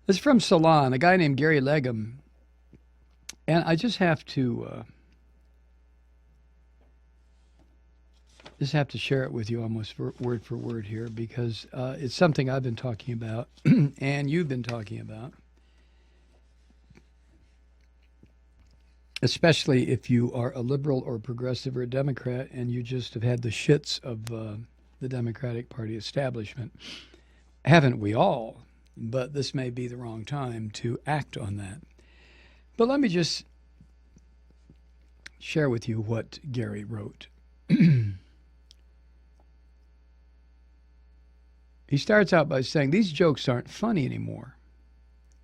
It's from Salon, a guy named Gary Legum. And I just have to share it with you almost word for word here because it's something I've been talking about and you've been talking about. Especially if you are a liberal or progressive or a Democrat and you just have had the shits of the Democratic Party establishment. Haven't we all? But this may be the wrong time to act on that. But let me just share with you what Gary wrote. He starts out by saying, these jokes aren't funny anymore.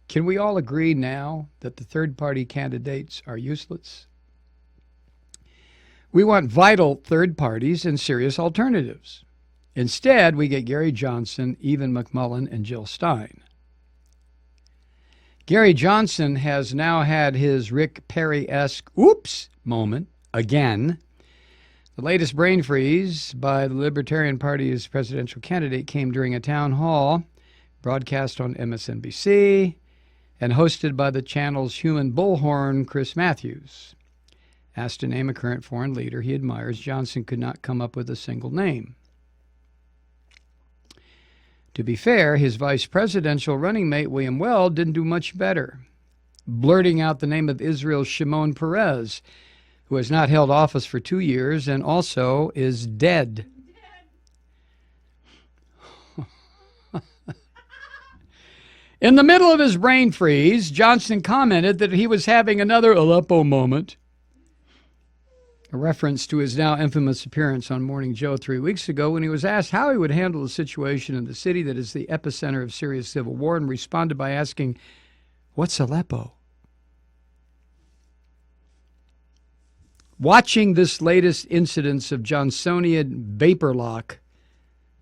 Can we all agree now that the third-party candidates are useless? We want vital third parties and serious alternatives. Instead, we get Gary Johnson, Evan McMullin, and Jill Stein. Gary Johnson has now had his Rick Perry-esque oops moment again. The latest brain freeze by the Libertarian Party's presidential candidate came during a town hall broadcast on MSNBC and hosted by the channel's human bullhorn, Chris Matthews. Asked to name a current foreign leader he admires, Johnson could not come up with a single name. To be fair, his vice presidential running mate, William Weld, didn't do much better, blurting out the name of Israel's Shimon Peres, who has not held office for 2 years and also is dead. In the middle of his brain freeze, Johnson commented that he was having another Aleppo moment, a reference to his now infamous appearance on Morning Joe 3 weeks ago when he was asked how he would handle the situation in the city that is the epicenter of Syria's civil war and responded by asking, "What's Aleppo?" Watching this latest incidence of Johnsonian vapor lock,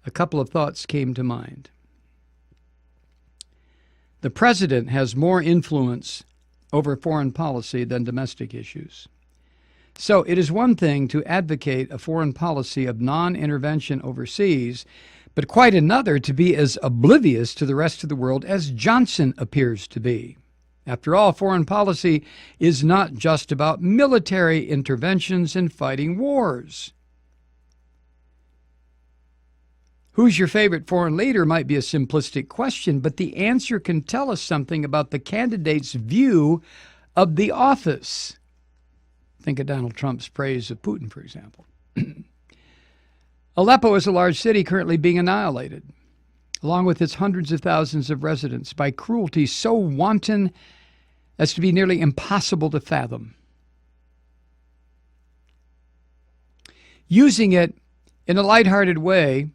a couple of thoughts came to mind. The president has more influence over foreign policy than domestic issues. So it is one thing to advocate a foreign policy of non-intervention overseas, but quite another to be as oblivious to the rest of the world as Johnson appears to be. After all, foreign policy is not just about military interventions and fighting wars. Who's your favorite foreign leader might be a simplistic question, but the answer can tell us something about the candidate's view of the office. Think of Donald Trump's praise of Putin, for example. Aleppo is a large city currently being annihilated, along with its hundreds of thousands of residents, by cruelty so wanton as to be nearly impossible to fathom. Using it in a lighthearted way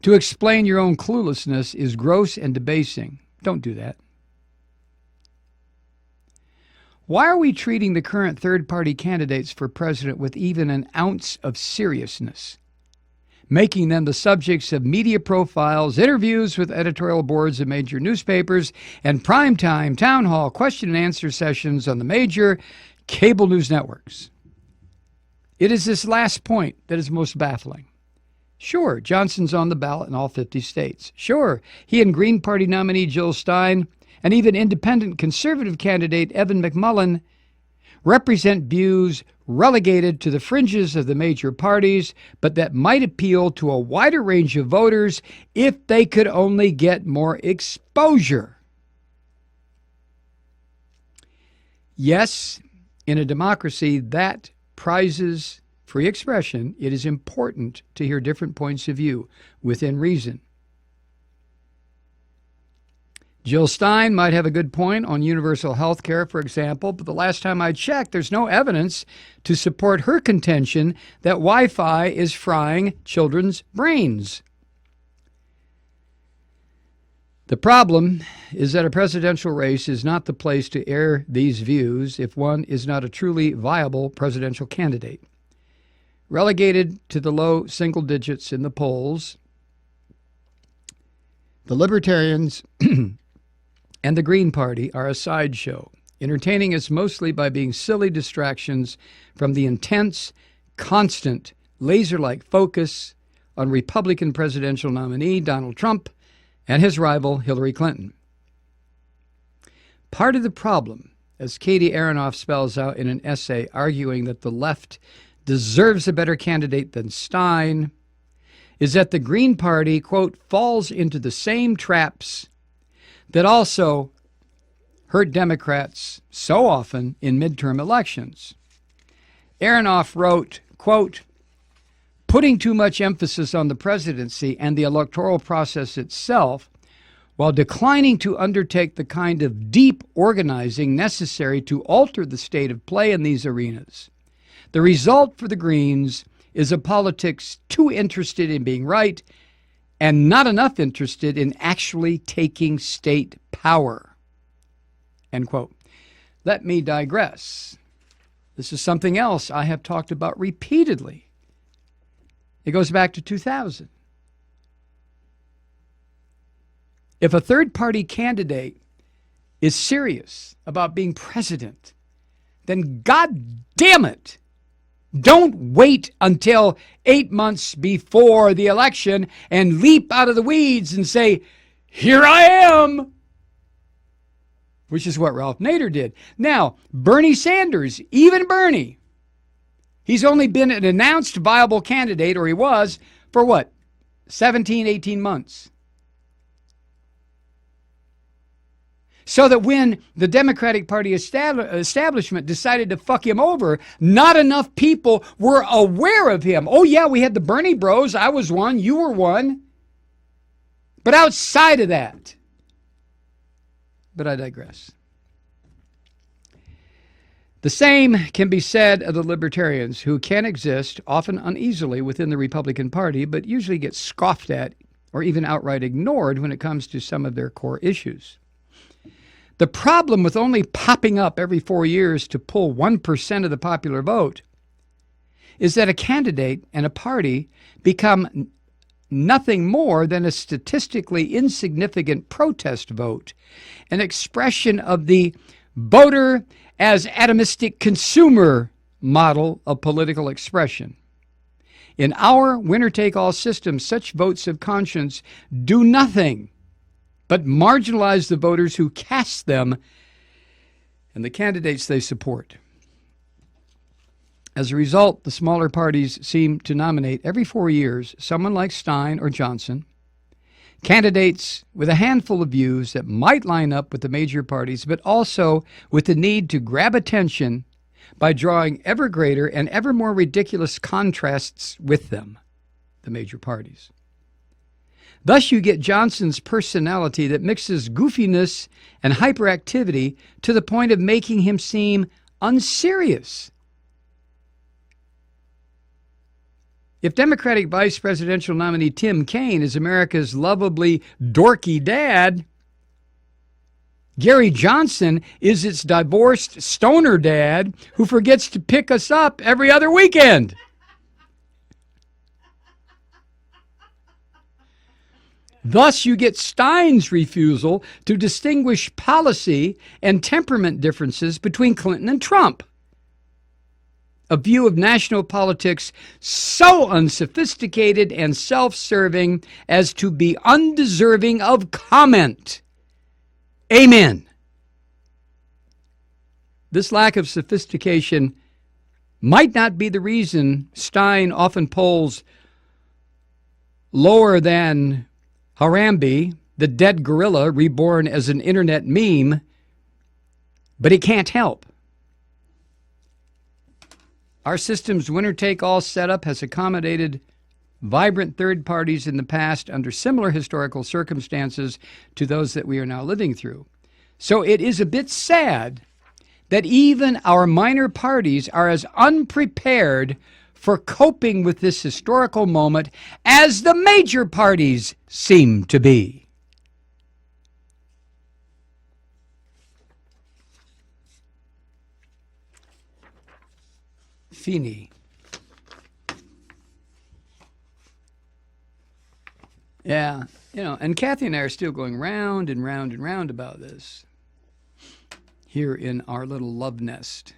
to explain your own cluelessness is gross and debasing. Don't do that. Why are we treating the current third-party candidates for president with even an ounce of seriousness, making them the subjects of media profiles, interviews with editorial boards of major newspapers, and primetime town hall question and answer sessions on the major cable news networks? It is this last point that is most baffling. Sure, Johnson's on the ballot in all 50 states. Sure, he and Green Party nominee Jill Stein and even independent conservative candidate Evan McMullin represent views relegated to the fringes of the major parties, but that might appeal to a wider range of voters if they could only get more exposure. Yes, in a democracy that prizes free expression, it is important to hear different points of view within reason. Jill Stein might have a good point on universal health care, for example, but the last time I checked, there's no evidence to support her contention that Wi-Fi is frying children's brains. The problem is that a presidential race is not the place to air these views if one is not a truly viable presidential candidate. Relegated to the low single digits in the polls, the Libertarians and the Green Party are a sideshow, entertaining us mostly by being silly distractions from the intense, constant, laser-like focus on Republican presidential nominee Donald Trump and his rival, Hillary Clinton. Part of the problem, as Katie Aronoff spells out in an essay arguing that the left deserves a better candidate than Stein, is that the Green Party, quote, falls into the same traps that also hurt Democrats so often in midterm elections. Aronoff wrote, quote, putting too much emphasis on the presidency and the electoral process itself, while declining to undertake the kind of deep organizing necessary to alter the state of play in these arenas. The result for the Greens is a politics too interested in being right and not enough interested in actually taking state power. End quote. Let me digress. This is something else I have talked about repeatedly. It goes back to 2000. If a third-party candidate is serious about being president, then God damn it, don't wait until 8 months before the election and leap out of the weeds and say, here I am, which is what Ralph Nader did. Now, Bernie Sanders, even Bernie, he's only been an announced viable candidate, or he was, for what, 17, 18 months. So that when the Democratic Party establishment decided to fuck him over, not enough people were aware of him. Oh, yeah, we had the Bernie bros. I was one. You were one. But outside of that, but I digress. The same can be said of the libertarians, who can exist, often uneasily, within the Republican Party, but usually get scoffed at or even outright ignored when it comes to some of their core issues. The problem with only popping up every 4 years to pull 1% of the popular vote is that a candidate and a party become nothing more than a statistically insignificant protest vote, an expression of the voter as atomistic consumer model of political expression. In our winner-take-all system, such votes of conscience do nothing but marginalize the voters who cast them and the candidates they support. As a result, the smaller parties seem to nominate every 4 years someone like Stein or Johnson, candidates with a handful of views that might line up with the major parties, but also with the need to grab attention by drawing ever greater and ever more ridiculous contrasts with them, the major parties. Thus, you get Johnson's personality that mixes goofiness and hyperactivity to the point of making him seem unserious. If Democratic vice presidential nominee Tim Kaine is America's lovably dorky dad, Gary Johnson is its divorced stoner dad who forgets to pick us up every other weekend. Thus, you get Stein's refusal to distinguish policy and temperament differences between Clinton and Trump. A view of national politics so unsophisticated and self-serving as to be undeserving of comment. Amen. This lack of sophistication might not be the reason Stein often polls lower than Harambe, the dead gorilla reborn as an internet meme, but it can't help. Our system's winner-take-all setup has accommodated vibrant third parties in the past under similar historical circumstances to those that we are now living through. So it is a bit sad that even our minor parties are as unprepared for coping with this historical moment as the major parties seem to be. Fini. Yeah, and Kathy and I are still going round and round and round about this here in our little love nest.